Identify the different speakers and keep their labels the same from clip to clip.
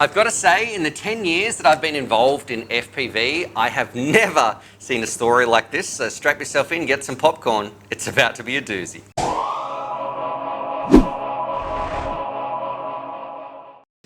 Speaker 1: I've got to say, in the 10 years that I've been involved in FPV, I have never seen a story like this. So strap yourself in, get some popcorn. It's about to be a doozy.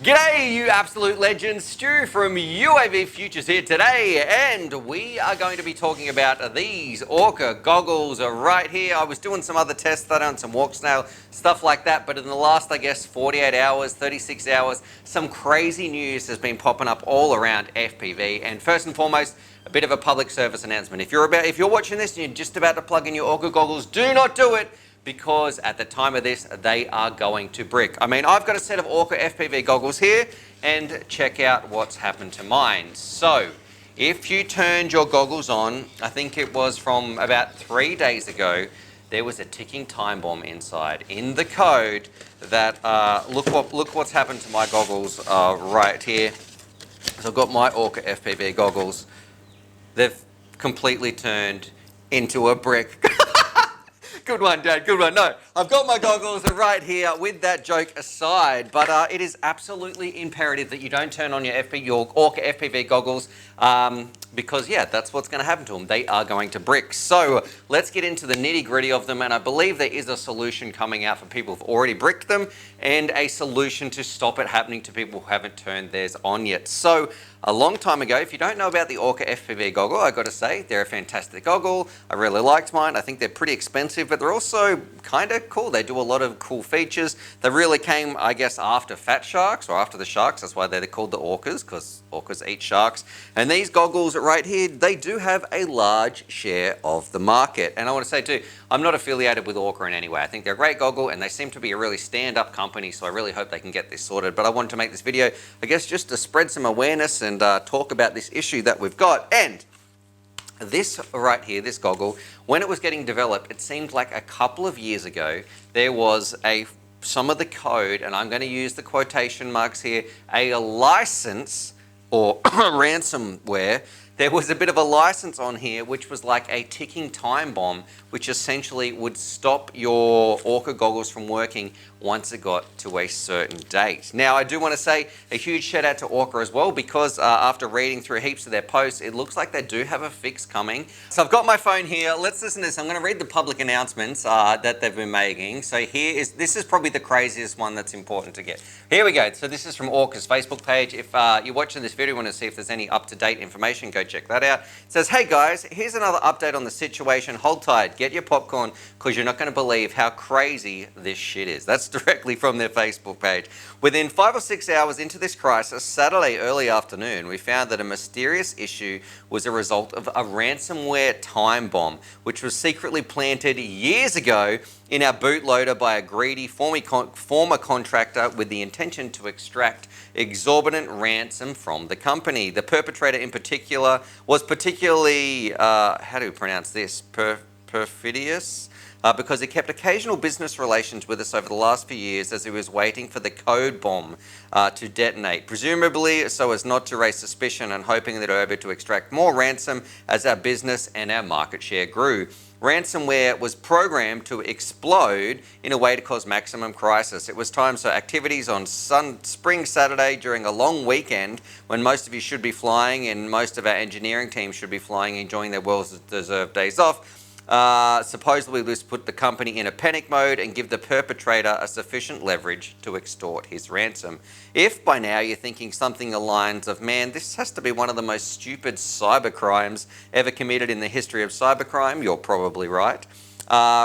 Speaker 1: G'day, you absolute legends. Stu from UAVfutures here today, and we are going to be talking about these ORQA goggles right here. I was doing some other tests, I done some walk snail, stuff like that, but in the last, 48 hours, 36 hours, some crazy news has been popping up all around FPV. And first and foremost, a bit of a public service announcement. If you're watching this and you're just about to plug in your ORQA goggles, do not do it, because at the time of this, they are going to brick. I mean, I've got a set of ORQA FPV goggles here, and check out what's happened to mine. So, if you turned your goggles on, I think it was from about 3 days ago, there was a ticking time bomb inside in the code that, look what's happened to my goggles right here. So I've got my ORQA FPV goggles. They've completely turned into a brick. Good one, Dad, good one. No, I've got my goggles right here with that joke aside, but it is absolutely imperative that you don't turn on your ORQA FPV goggles because, yeah, that's what's going to happen to them. They are going to brick. So let's get into the nitty gritty of them, and I believe there is a solution coming out for people who've already bricked them and a solution to stop it happening to people who haven't turned theirs on yet. So a long time ago, if you don't know about the ORQA FPV goggle, I've got to say, they're a fantastic goggle. I really liked mine. I think they're pretty expensive, but they're also kind of cool. They do a lot of cool features. They really came, I guess, after fat sharks, or after the sharks. That's why they're called the orcas, because orcas eat sharks. And these goggles right here, they do have a large share of the market. And I want to say too, I'm not affiliated with ORQA in any way. I think they're a great goggle, and they seem to be a really stand-up company, so I really hope they can get this sorted. But I wanted to make this video, I guess, just to spread some awareness and talk about this issue that we've got. And this right here, this goggle, when it was getting developed, it seemed like a couple of years ago, there was some of the code, and I'm going to use the quotation marks here, a license or ransomware. There was a bit of a license on here which was like a ticking time bomb, which essentially would stop your ORQA goggles from working once it got to a certain date. Now, I do want to say a huge shout out to ORQA as well, because after reading through heaps of their posts, it looks like they do have a fix coming. So I've got my phone here. Let's listen to this. I'm going to read the public announcements that they've been making. So this is probably the craziest one that's important to get. Here we go. So this is from ORQA's Facebook page. If you're watching this video and want to see if there's any up-to-date information, go check that out. It says, hey guys, here's another update on the situation. Hold tight, get your popcorn, because you're not going to believe how crazy this shit is. That's directly from their Facebook page. Within 5 or 6 hours into this crisis, Saturday early afternoon, we found that a mysterious issue was a result of a ransomware time bomb, which was secretly planted years ago in our bootloader by a greedy former contractor with the intention to extract exorbitant ransom from the company. The perpetrator in particular was particularly, how do we pronounce this, perfidious? Because he kept occasional business relations with us over the last few years as he was waiting for the code bomb to detonate, presumably so as not to raise suspicion, and hoping that we were able to extract more ransom as our business and our market share grew. Ransomware was programmed to explode in a way to cause maximum crisis. It was timed so activities on spring Saturday during a long weekend when most of you should be flying and most of our engineering team should be flying, enjoying their well-deserved days off. Supposedly this put the company in a panic mode and give the perpetrator a sufficient leverage to extort his ransom. If by now you're thinking something along the lines of, man, this has to be one of the most stupid cyber crimes ever committed in the history of cybercrime, you're probably right.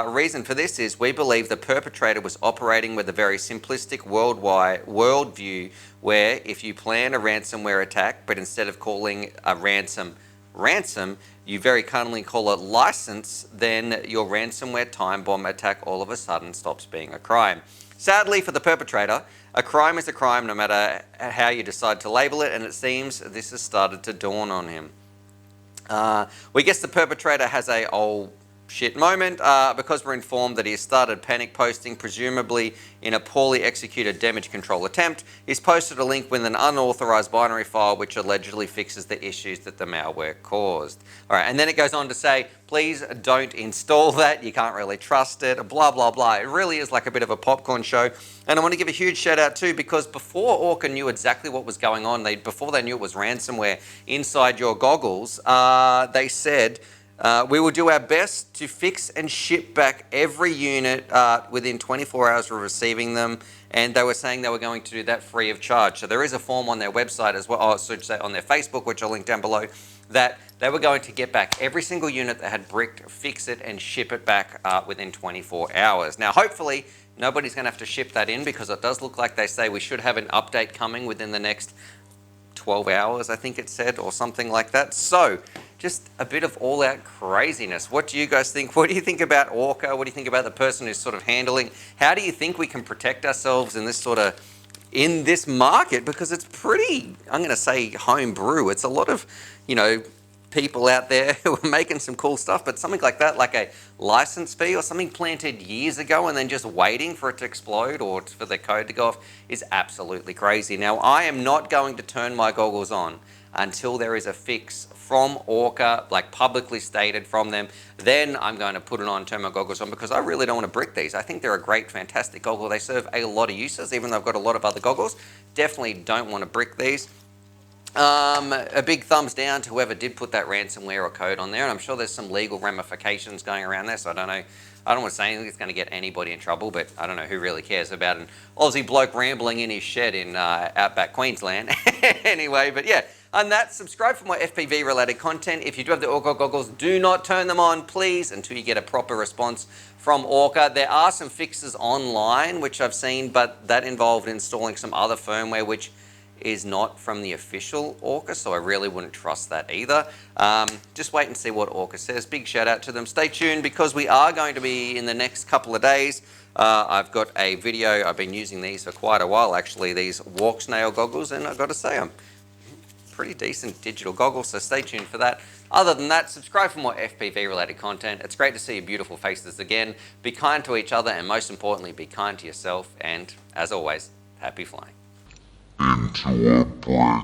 Speaker 1: Reason for this is we believe the perpetrator was operating with a very simplistic worldview, where if you plan a ransomware attack, but instead of calling a ransom, you very cunningly call it license, then your ransomware time bomb attack all of a sudden stops being a crime. Sadly for the perpetrator, a crime is a crime no matter how you decide to label it, and it seems this has started to dawn on him. We guess the perpetrator has a shit moment because we're informed that he has started panic posting, presumably in a poorly executed damage control attempt. He's posted a link with an unauthorized binary file which allegedly fixes the issues that the malware caused. All right, and then it goes on to say, please don't install that. You can't really trust it, blah, blah, blah. It really is like a bit of a popcorn show. And I want to give a huge shout out too, because before ORQA knew exactly what was going on, before they knew it was ransomware inside your goggles, they said, we will do our best to fix and ship back every unit within 24 hours of receiving them. And they were saying they were going to do that free of charge. So there is a form on their website as well, so to say on their Facebook, which I'll link down below, that they were going to get back every single unit that had bricked, fix it, and ship it back within 24 hours. Now, hopefully, nobody's going to have to ship that in, because it does look like they say we should have an update coming within the next 12 hours, I think it said, or something like that. So, just a bit of all-out craziness. What do you guys think? What do you think about ORQA? What do you think about the person who's sort of handling? How do you think we can protect ourselves in this market? Because it's pretty, I'm going to say, homebrew. It's a lot of, people out there who are making some cool stuff, but something like that, like a license fee or something planted years ago and then just waiting for it to explode or for the code to go off, is absolutely crazy. Now, I am not going to turn my goggles on until there is a fix from ORQA, like publicly stated from them. Then I'm going to put it on, turn my goggles on, because I really don't want to brick these. I think they're a great, fantastic goggle. They serve a lot of uses, even though I've got a lot of other goggles. Definitely don't want to brick these. A big thumbs down to whoever did put that ransomware or code on there, and I'm sure there's some legal ramifications going around there, so I don't know. I don't want to say anything that's going to get anybody in trouble, but I don't know who really cares about an Aussie bloke rambling in his shed in outback Queensland. Anyway, but yeah, on that, subscribe for more FPV related content. If you do have the ORQA goggles, do not turn them on, please, until you get a proper response from ORQA. There are some fixes online which I've seen, but that involved installing some other firmware which is not from the official ORQA, so I really wouldn't trust that either. Just wait and see what ORQA says. Big shout out to them. Stay tuned, because we are going to be, in the next couple of days, I've got a video. I've been using these for quite a while, actually, these walk snail goggles, and I've got to say, I'm pretty decent digital goggles, so stay tuned for that. Other than that, subscribe for more FPV related content. It's great to see your beautiful faces again. Be kind to each other, and most importantly, be kind to yourself. And as always, happy flying.
Speaker 2: Into a break.